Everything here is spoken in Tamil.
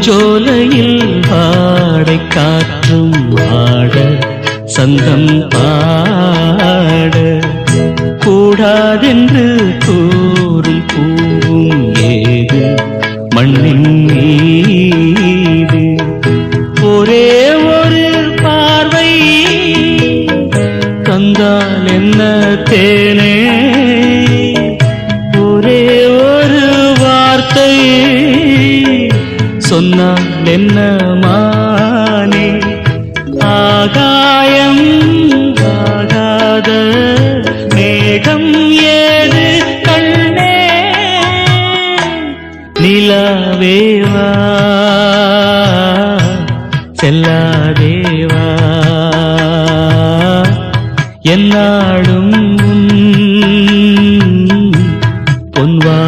பூஞ்சோலையில் பாடை காற்றும் ஆட சந்தம் பாட கூடாதென்று கூறும் பூவும் ஏது மண்ணின் மீது ஒரே ஒரு பார்வை தந்தால் என்ன தேனே ஒரே ஒரு வார்த்தை சொன்னால் என்ன மானே ஆகாயம் ஆகாத மேகம் ஏது கண்ணே நிலாவேவா செல்லாதேவா என்னாடும் பொன்வா